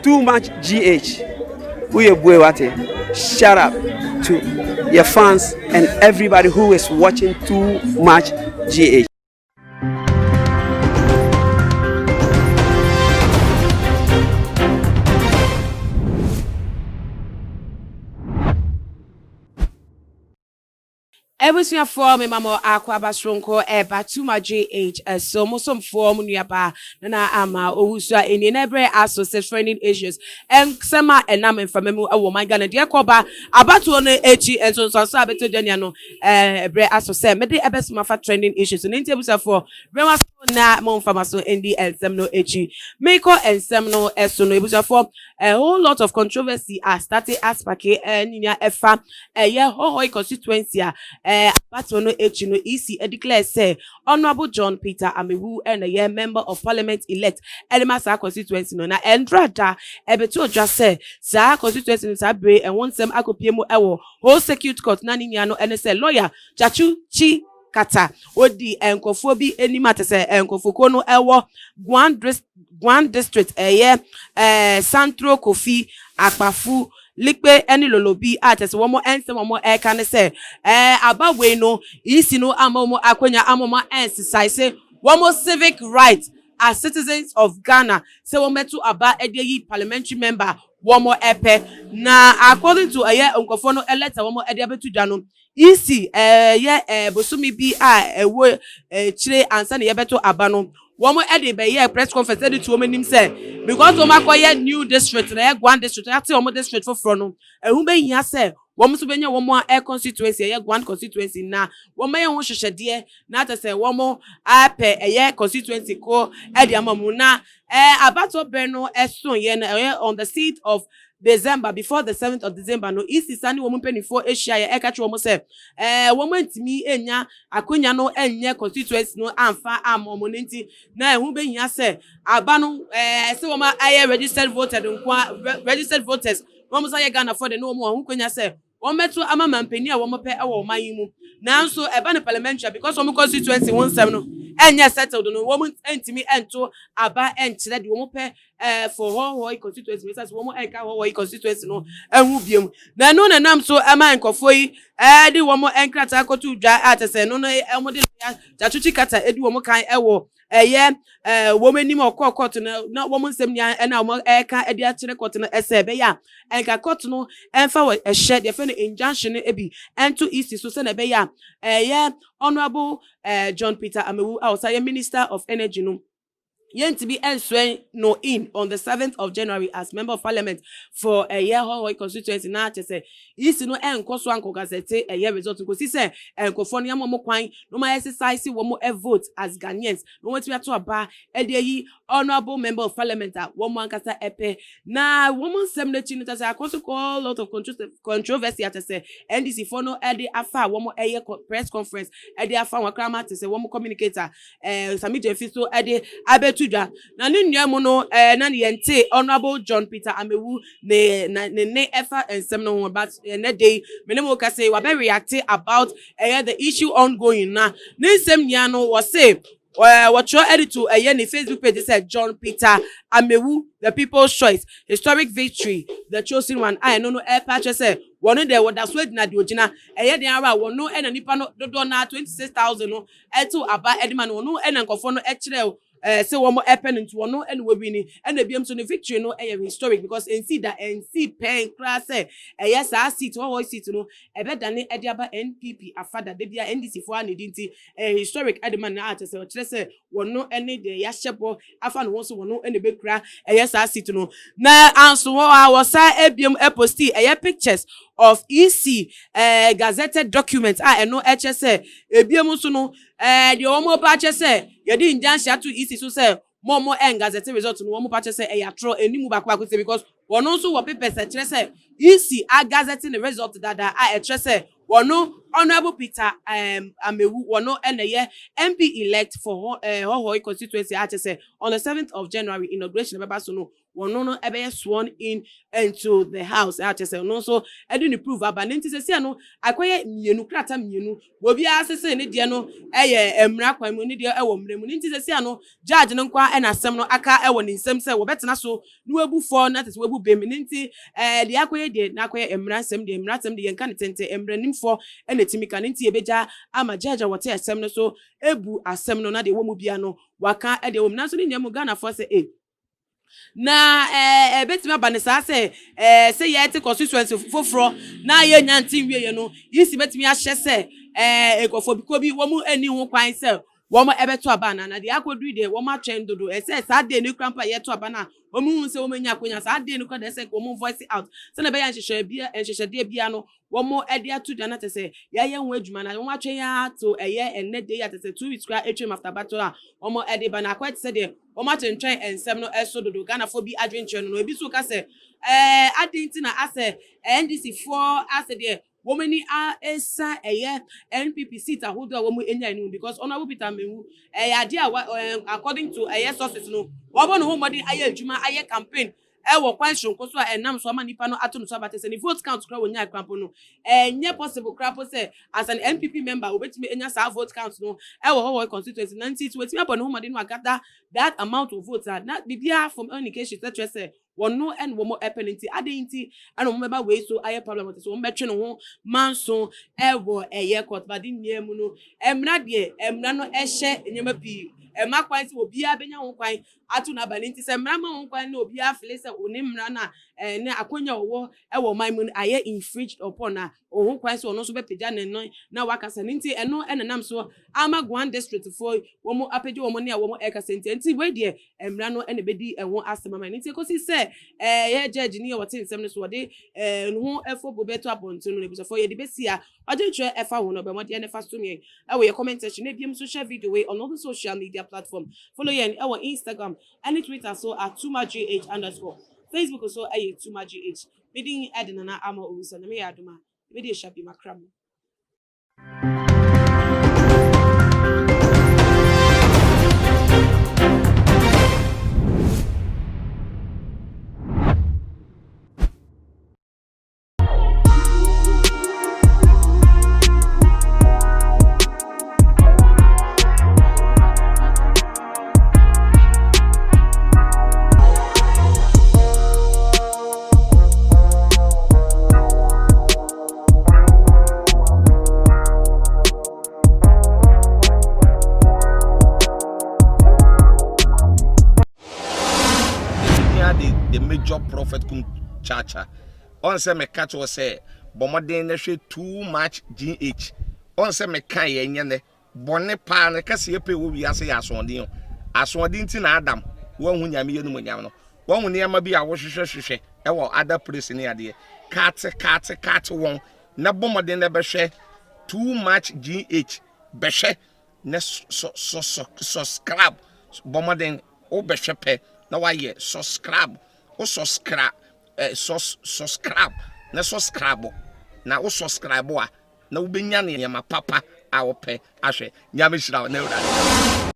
Too much GH. Shout out to your fans and everybody who is watching Too Much GH. Everything for me, mama, aqua basronko, Too Much GH, so most form Nuaba, Nana Ama, Owusa, in Nebre associate training issues, and Sama and Namen from Amewu, oh my god, dear Koba, about to own H and so Sabe to Daniano, Bre associate, Medi Ebes Mafa training issues, and interviews for Remas na Mon Famaso in the and Semno H. Mako and Semno Esono, for a whole lot of controversy are started as Pake and Nina Efa, a year Hohoe constituency. Batono Echino EC declare say Honorable John Peter Amewu and a year member of Parliament elect Elimasa constituency no na endrada ebeto just say sa constituency sabre and one sem akopiemu ewo whole circuit court na ninya no ene say lawyer Chachu Chi Kata odi enkofo bi enimate say enkofoko no ewo Gwan district Santro Kofi Akpafu Likpe any lolobi artist one more and some more can say about we no isi no amomo akwenya amoma exercise one more civic right as citizens of Ghana say one metu aba edeyi parliamentary member one more epe na according to unkofo no elect one more edebetu dano isi bosumi bi ewo chire ansa na yebeto aba no one more edit press conference edit to women say because we acquire new district na Gwan district ati omo district for front who be here say one so benya one more air constituency Gwan constituency na one me ho hwehwede na ta say one more ape constituency ko edi amamu na abato beno eson ye na on the 6th of December before the 7th of December no isi sani woman penny for Asia ya eka chwo mo say woman ntimi enya akonya no enye constituency no amfa amomo nti na hu be hia say aba no say woman registered voters woman say Ghana for the no mo hu konya say wometu ama mampeni a womo pe ewo man mu nanso eba no parliamentary because woman constituency 17 no enye settled no woman ntimi ento aba enchire de womo pe for Hohoe constituency because womo enka Hohoe constituency no enhu biem na no na nam so ama enkofo yi de womo enkrata akotu dwa atese no no emo de Chachuchi Kata edi womo kan ewo woman nim okọ court na woman nsem nya na womo eka edi akire court no ese be ya enka court no enfa we ehye de fe no injunction ebi ento east so se na be ya Honorable John Peter Amewu outside Minister of Energy no to be sworn no in on the 7th of January as member of Parliament for a year Hohoe constituency na say isi no enkoso anko Gazetted a year result ko si say enkofonia mo kwan no ma exercise wo mo vote as Ghanaians no want to aba edeyi honorable member of Parliament wo mo ankasa epe na wo mo nsem na chi no say akoso call lot of controversy at say NDC for no ede afa wo mo press conference ede afa wa krama to say wo mo communicator Sami Jefiso ede abetu na nnuamu no na yente Honorable John Peter Amewu ne efa ensem no but na day menemo ka say wa be react about the issue ongoing na nsem nya no was say what your editor ne Facebook page said John Peter Amewu the people's choice historic victory the chosen one I no patch say one there what that's where na di ogina den ara one no na nipa no do na 26,000 no eto aba edman no na nkofo no ekire say one more happen into one no and we win and the BM so the victory no historic because NC that NC pen class yes I seat one seat no e be than ediaba NPP afada de bia NDC for an dinti historic edman na art say one no any the yashebo afa no so one no and be kra yes I seat no na anso I was say BM posti pictures of EC Gazetted documents no HSA BM so no the omo patch say you didn't dance to EC so say more Gazetted result no omo patch say tro enimu bakwa say because one also what paper say EC a Gazetted the result that I say one no Honorable Peter Amewu wono ene MP elect for Hohoe constituency say on the 7th of January inauguration beba so no wono no ebe sworn in into the house say no so e didn't prove aba nti say no akoye mienu krata mienu obi asese ne de no emra kwan mu ne de ewo mra mu nti say no judge no kwa na asem no aka ewo ne nsem say wo betena so no ebu for na tese webu bem nti de akoye de na akoye emra nsem de yenka ne tente emra nimfo ene timika nti ebeja ama judge wote asem no so ebu asem no na de wo mu bia no waka de wo na so ne nyam Ghana for say na betimi abanisa say yeti constituency foforo na ye nyanti wie no yisi betimi ahye say ekofo biko bi wo mu ani ho kwan say wo mo ebeto abana na de akodru de wo ma twen dodo say sa de ne krampa yeto abana wo mu hu say wo manya akonya sa de ne kwa de say wo mu voice out say na be ya nhehye de bia no wo mo ede atu da na tese ya ye ho adwuma na wo ma twen ya to enne de ya tese 2 weeks kwa etwem after battle a wo mo ede ba na kwa tese de wo ma twen ensem no eso dodo Ghana fo bi adwenche no ebi so ka say adenti na ase NDC for ase de womani esa NPP seat ahodo wo mu enya enu because Honorable Peter Amewu ade according to sources no wo bo no ho modi aye adwuma aye campaign wo kwan shonko so enam so ama nipa no ato no so abate se ni vote count kra wonya akrampo no enye possible krapo say as an NPP member obetimi enya sa vote count no wo Hohoe constituency 90 to wetimi abon ho modi no agada that amount of votes na bibia from indication say wono and womo epenenti adenti and omeba we so aye parliament so ombetwe no ho manso ewo court but din niam no emra no ehye enyema pi ema kwan se obi abenya ho kwan atu na balenti se emra ma ho kwan na obi afle se onimra na ne akonya owo ewo maimun aye infringed upon na ho kwan se ono so bepeja ne no na wakasa nti eno enenam so Amagwan district for womo apeje womo ne womo ekasenti nti we de emra no ene bedi eho asema nti kosi se ye judge ni wote nsem no so de no efo bobeto abonto no bi so for ye de besia odetwe efa ho no be modie ne fa so me ye comment section na biem social video we on all the social media platform follow ye our Instagram and Twitter so @tumagh_, Facebook so @tumagh bidin edina ama owusa na me ya adoma be de shabi makram. The major prophet kum chacha on say me catch was say bomoden na hwe too much GH on say me kan ye nyene bone pa na kase ye pe wo wi ase ya asonden ti na Adam wo hu nyame ye no nyam no wo hu ne ma bi a wo hwehwehwehwe e wo other place ne ade kat won na bomoden na be hwe too much GH be hwe na subscribe bomoden o be hwe pe na wa ye subscribe o subscribe na subscribe na o subscribe a na wo benya ne ma papa a wo pe ahwe nyame hira na